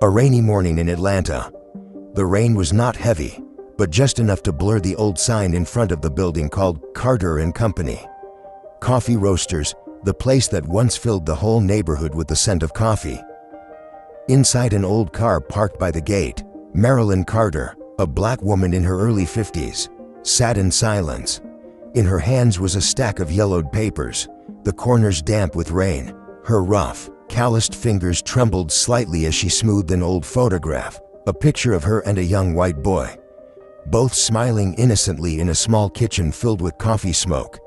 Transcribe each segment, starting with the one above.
A rainy morning in Atlanta. The rain was not heavy, but just enough to blur the old sign in front of the building called Carter and Company. Coffee Roasters, the place that once filled the whole neighborhood with the scent of coffee. Inside an old car parked by the gate, Marilyn Carter, a black woman in her early 50s, sat in silence. In her hands was a stack of yellowed papers, the corners damp with rain. Her rough, calloused fingers trembled slightly as she smoothed an old photograph, a picture of her and a young white boy, both smiling innocently in a small kitchen filled with coffee smoke.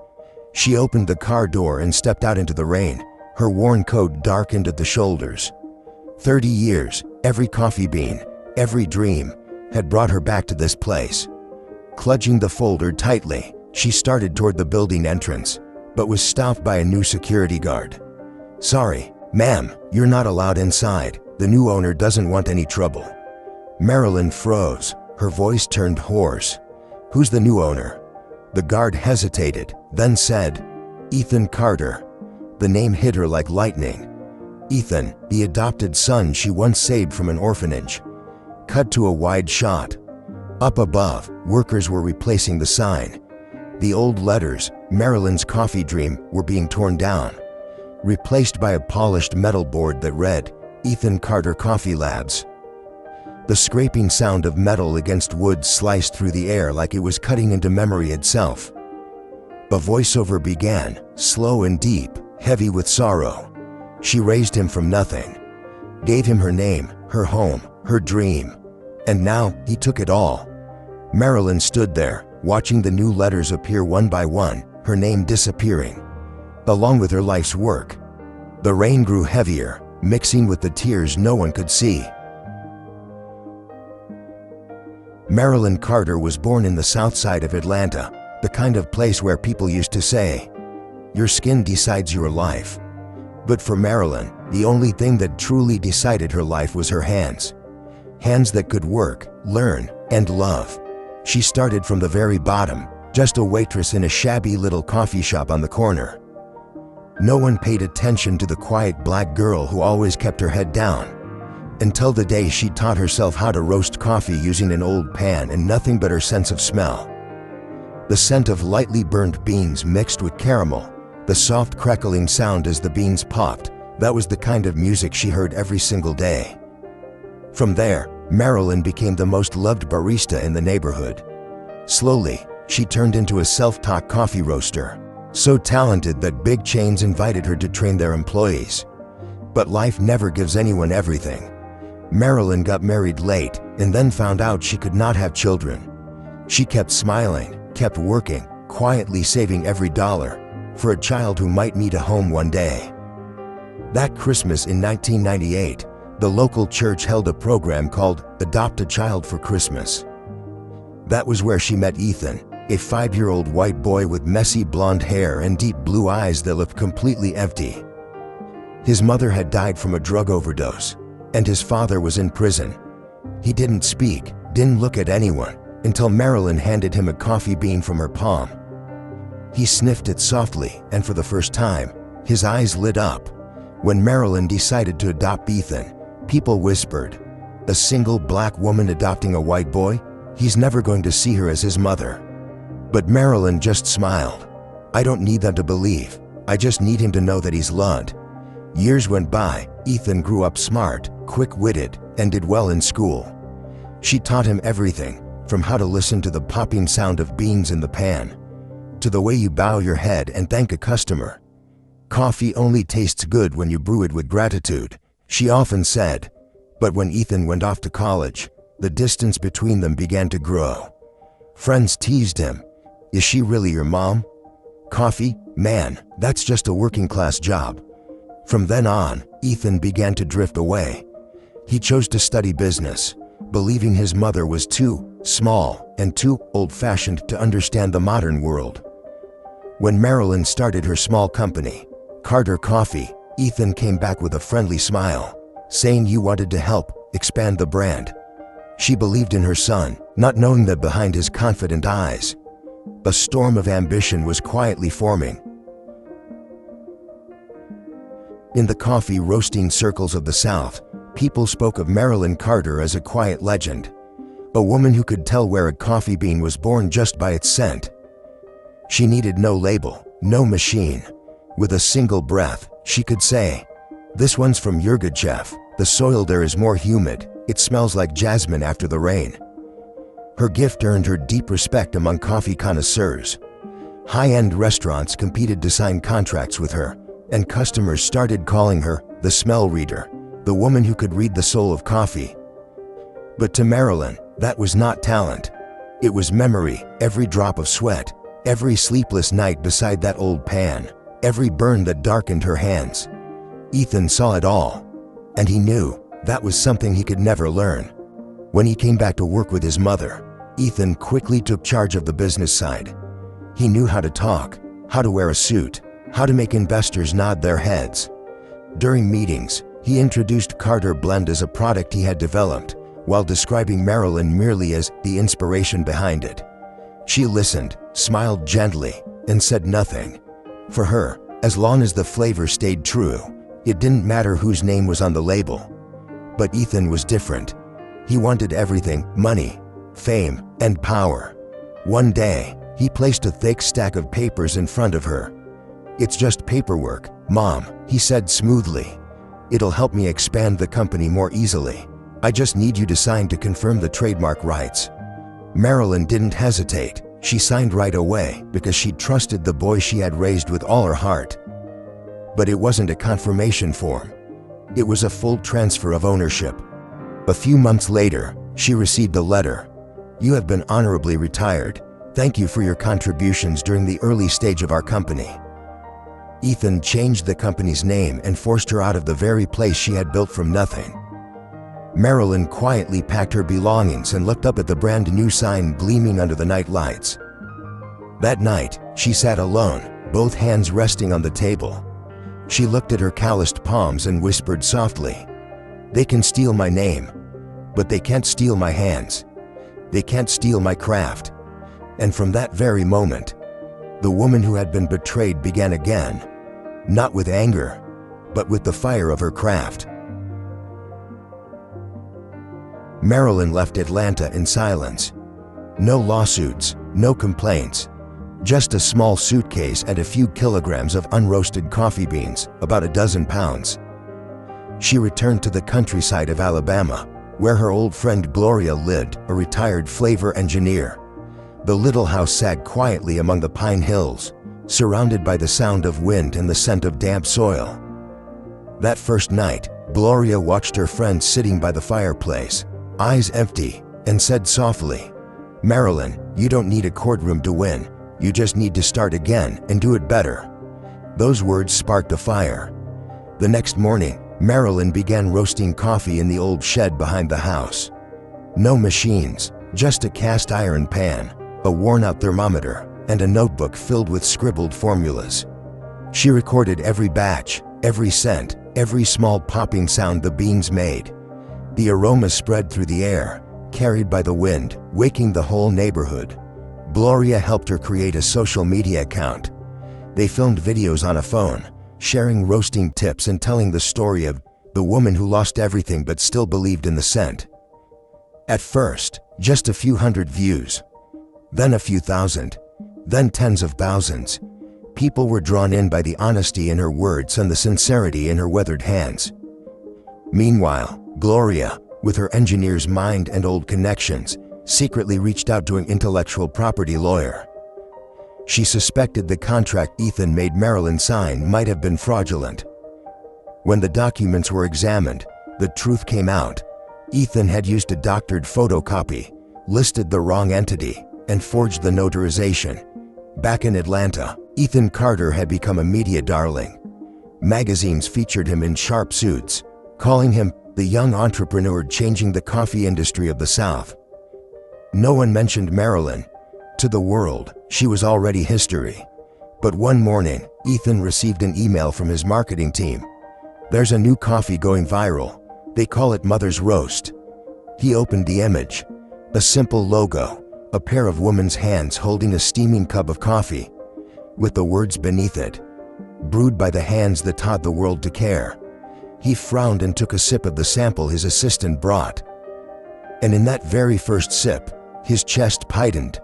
She opened the car door and stepped out into the rain, her worn coat darkened at the shoulders. 30 years, every coffee bean, every dream, had brought her back to this place. Clutching the folder tightly, she started toward the building entrance, but was stopped by a new security guard. "Sorry, ma'am, you're not allowed inside. The new owner doesn't want any trouble." Marilyn froze, her voice turned hoarse. "Who's the new owner?" The guard hesitated, then said, "Ethan Carter." The name hit her like lightning. Ethan, the adopted son she once saved from an orphanage. Cut to a wide shot. Up above, workers were replacing the sign. The old letters, Marilyn's Coffee Dream, were being torn down, replaced by a polished metal board that read, Ethan Carter Coffee Labs. The scraping sound of metal against wood sliced through the air like it was cutting into memory itself. A voiceover began, slow and deep, heavy with sorrow. She raised him from nothing, gave him her name, her home, her dream, and now he took it all. Marilyn stood there, watching the new letters appear one by one, her name disappearing, along with her life's work. The rain grew heavier, mixing with the tears no one could see. Marilyn Carter was born in the south side of Atlanta, the kind of place where people used to say, "Your skin decides your life." But for Marilyn, the only thing that truly decided her life was her hands. Hands that could work, learn, and love. She started from the very bottom, just a waitress in a shabby little coffee shop on the corner. No one paid attention to the quiet black girl who always kept her head down, until the day she taught herself how to roast coffee using an old pan and nothing but her sense of smell. The scent of lightly burnt beans mixed with caramel, the soft crackling sound as the beans popped, that was the kind of music she heard every single day. From there, Marilyn became the most loved barista in the neighborhood. Slowly, she turned into a self-taught coffee roaster, so talented that big chains invited her to train their employees. But life never gives anyone everything. Marilyn got married late and then found out she could not have children. She kept smiling, kept working, quietly saving every dollar for a child who might need a home one day. That Christmas in 1998, the local church held a program called Adopt a Child for Christmas. That was where she met Ethan, a 5-year-old white boy with messy blonde hair and deep blue eyes that looked completely empty. His mother had died from a drug overdose, and his father was in prison. He didn't speak, didn't look at anyone, until Marilyn handed him a coffee bean from her palm. He sniffed it softly, and for the first time, his eyes lit up. When Marilyn decided to adopt Ethan, people whispered, "A single black woman adopting a white boy? He's never going to see her as his mother." But Marilyn just smiled. "I don't need them to believe. I just need him to know that he's loved." Years went by. Ethan grew up smart, quick-witted, and did well in school. She taught him everything, from how to listen to the popping sound of beans in the pan, to the way you bow your head and thank a customer. "Coffee only tastes good when you brew it with gratitude," she often said. But when Ethan went off to college, the distance between them began to grow. Friends teased him. "Is she really your mom? Coffee? Man, that's just a working-class job." From then on, Ethan began to drift away. He chose to study business, believing his mother was too small and too old-fashioned to understand the modern world. When Marilyn started her small company, Carter Coffee, Ethan came back with a friendly smile, saying he wanted to help expand the brand. She believed in her son, not knowing that behind his confident eyes, a storm of ambition was quietly forming. In the coffee roasting circles of the South, People spoke of Marilyn Carter as a quiet legend, a woman who could tell where a coffee bean was born just by its scent. She needed no label, no machine. With a single breath, she could say, "This one's from Yurgachev. The soil there is more humid. It smells like jasmine after the rain." Her gift earned her deep respect among coffee connoisseurs. High-end restaurants competed to sign contracts with her, and customers started calling her the smell reader, the woman who could read the soul of coffee. But to Marilyn, that was not talent. It was memory, every drop of sweat, every sleepless night beside that old pan, every burn that darkened her hands. Ethan saw it all, and he knew that was something he could never learn. When he came back to work with his mother, Ethan quickly took charge of the business side. He knew how to talk, how to wear a suit, how to make investors nod their heads. During meetings, he introduced Carter Blend as a product he had developed, while describing Marilyn merely as the inspiration behind it. She listened, smiled gently, and said nothing. For her, as long as the flavor stayed true, it didn't matter whose name was on the label. But Ethan was different. He wanted everything: money, fame, and power. One day, he placed a thick stack of papers in front of her. "It's just paperwork, Mom," he said smoothly. "It'll help me expand the company more easily. I just need you to sign to confirm the trademark rights." Marilyn didn't hesitate. She signed right away because she trusted the boy she had raised with all her heart. But it wasn't a confirmation form. It was a full transfer of ownership. A few months later, she received a letter. "You have been honorably retired. Thank you for your contributions during the early stage of our company." Ethan changed the company's name and forced her out of the very place she had built from nothing. Marilyn quietly packed her belongings and looked up at the brand new sign gleaming under the night lights. That night, she sat alone, both hands resting on the table. She looked at her calloused palms and whispered softly, "They can steal my name, but they can't steal my hands. They can't steal my craft." And from that very moment, the woman who had been betrayed began again, not with anger, but with the fire of her craft. Marilyn left Atlanta in silence. No lawsuits, no complaints, just a small suitcase and a few kilograms of unroasted coffee beans, about a dozen pounds. She returned to the countryside of Alabama, where her old friend Gloria lived, a retired flavor engineer. The little house sat quietly among the pine hills, surrounded by the sound of wind and the scent of damp soil. That first night, Gloria watched her friend sitting by the fireplace, eyes empty, and said softly, "Marilyn, you don't need a courtroom to win. You just need to start again and do it better." Those words sparked a fire. The next morning, Marilyn began roasting coffee in the old shed behind the house. No machines, just a cast iron pan, a worn-out thermometer, and a notebook filled with scribbled formulas. She recorded every batch, every scent, every small popping sound the beans made. The aroma spread through the air, carried by the wind, waking the whole neighborhood. Gloria helped her create a social media account. They filmed videos on a phone, sharing roasting tips and telling the story of the woman who lost everything but still believed in the scent. At first, just a few hundred views, then a few thousand, then tens of thousands. People were drawn in by the honesty in her words and the sincerity in her weathered hands. Meanwhile, Gloria, with her engineer's mind and old connections, secretly reached out to an intellectual property lawyer. She suspected the contract Ethan made Marilyn sign might have been fraudulent. When the documents were examined, the truth came out. Ethan had used a doctored photocopy, listed the wrong entity, and forged the notarization. Back in Atlanta, Ethan Carter had become a media darling. Magazines featured him in sharp suits, calling him the young entrepreneur changing the coffee industry of the South. No one mentioned Marilyn. To the world, she was already history. But one morning, Ethan received an email from his marketing team. "There's a new coffee going viral. They call it Mother's Roast." He opened the image. A simple logo, a pair of women's hands holding a steaming cup of coffee, with the words beneath it, "Brewed by the hands that taught the world to care." He frowned and took a sip of the sample his assistant brought. And in that very first sip, his chest tightened.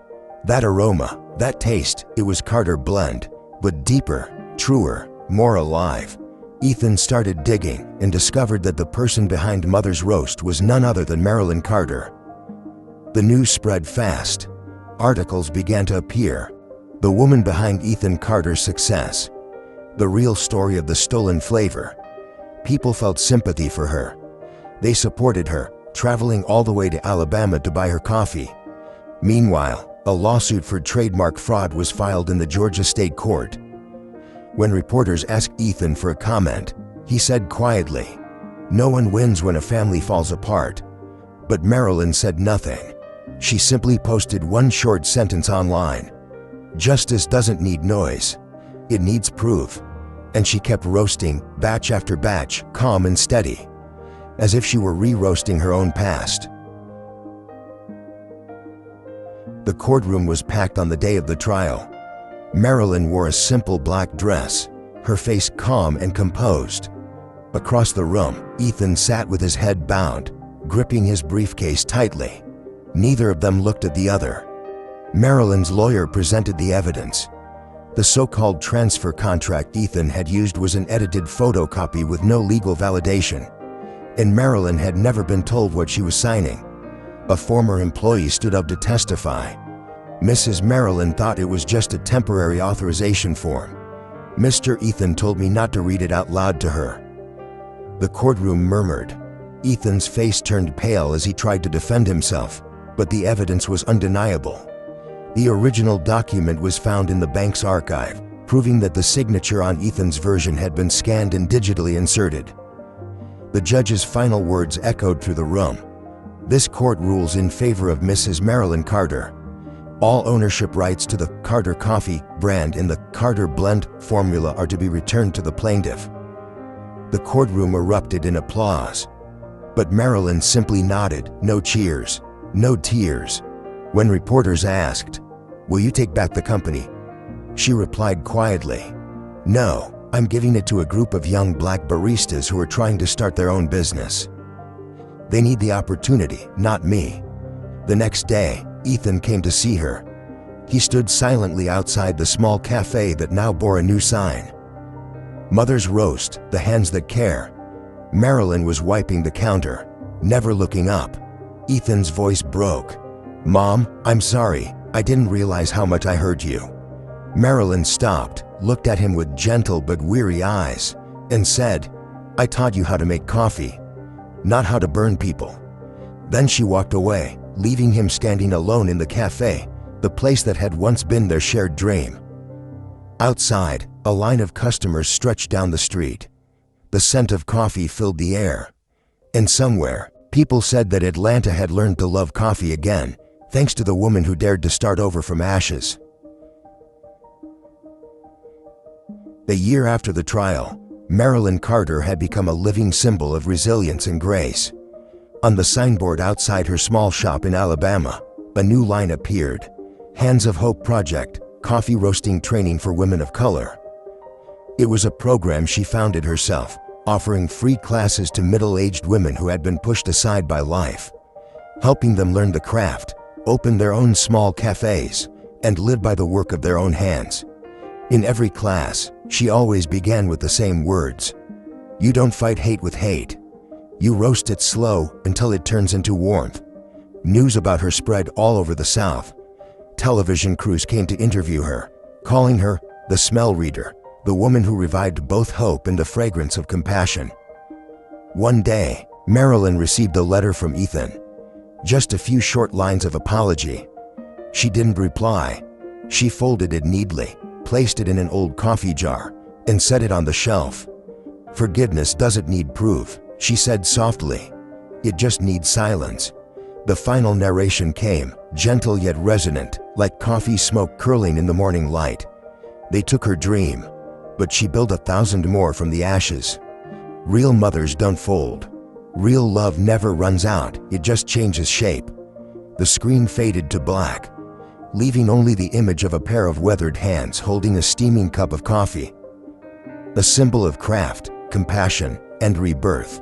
That aroma, that taste, it was Carter blend, but deeper, truer, more alive. Ethan started digging and discovered that the person behind Mother's Roast was none other than Marilyn Carter. The news spread fast. Articles began to appear. The woman behind Ethan Carter's success. The real story of the stolen flavor. People felt sympathy for her. They supported her, traveling all the way to Alabama to buy her coffee. Meanwhile, a lawsuit for trademark fraud was filed in the Georgia State Court. When reporters asked Ethan for a comment, he said quietly, "No one wins when a family falls apart." But Marilyn said nothing. She simply posted one short sentence online. "Justice doesn't need noise. It needs proof." And she kept roasting, batch after batch, calm and steady, as if she were re-roasting her own past. The courtroom was packed on the day of the trial. Marilyn wore a simple black dress, her face calm and composed. Across the room, Ethan sat with his head bowed, gripping his briefcase tightly. Neither of them looked at the other. Marilyn's lawyer presented the evidence. The so-called transfer contract Ethan had used was an edited photocopy with no legal validation, and Marilyn had never been told what she was signing. A former employee stood up to testify. Mrs. Marilyn thought it was just a temporary authorization form. Mr. Ethan told me not to read it out loud to her. The courtroom murmured. Ethan's face turned pale as he tried to defend himself, but the evidence was undeniable. The original document was found in the bank's archive, proving that the signature on Ethan's version had been scanned and digitally inserted. The judge's final words echoed through the room. This court rules in favor of Mrs. Marilyn Carter. All ownership rights to the Carter coffee brand and the Carter blend formula are to be returned to the plaintiff. The courtroom erupted in applause. But Marilyn simply nodded, no cheers, no tears. When reporters asked, "Will you take back the company?" she replied quietly, "No, I'm giving it to a group of young black baristas who are trying to start their own business. They need the opportunity, not me." The next day, Ethan came to see her. He stood silently outside the small cafe that now bore a new sign. Mother's Roast, the hands that care. Marilyn was wiping the counter, never looking up. Ethan's voice broke. "Mom, I'm sorry. I didn't realize how much I hurt you." Marilyn stopped, looked at him with gentle but weary eyes, and said, "I taught you how to make coffee, not how to burn people." Then she walked away, leaving him standing alone in the cafe, the place that had once been their shared dream. Outside, a line of customers stretched down the street. The scent of coffee filled the air. And somewhere, people said that Atlanta had learned to love coffee again, thanks to the woman who dared to start over from ashes. A year after the trial, Marilyn Carter had become a living symbol of resilience and grace. On the signboard outside her small shop in Alabama, a new line appeared: Hands of Hope Project, coffee roasting training for women of color. It was a program she founded herself, offering free classes to middle-aged women who had been pushed aside by life, helping them learn the craft, open their own small cafes, and live by the work of their own hands. In every class, she always began with the same words: "You don't fight hate with hate. You roast it slow until it turns into warmth." News about her spread all over the South. Television crews came to interview her, calling her the smell reader, the woman who revived both hope and the fragrance of compassion. One day, Marilyn received a letter from Ethan. Just a few short lines of apology. She didn't reply. She folded it neatly, placed it in an old coffee jar, and set it on the shelf. "Forgiveness doesn't need proof," she said softly. "It just needs silence." The final narration came, gentle yet resonant, like coffee smoke curling in the morning light. They took her dream, but she built 1,000 more from the ashes. Real mothers don't fold. Real love never runs out, it just changes shape. The screen faded to black, leaving only the image of a pair of weathered hands holding a steaming cup of coffee. A symbol of craft, compassion, and rebirth.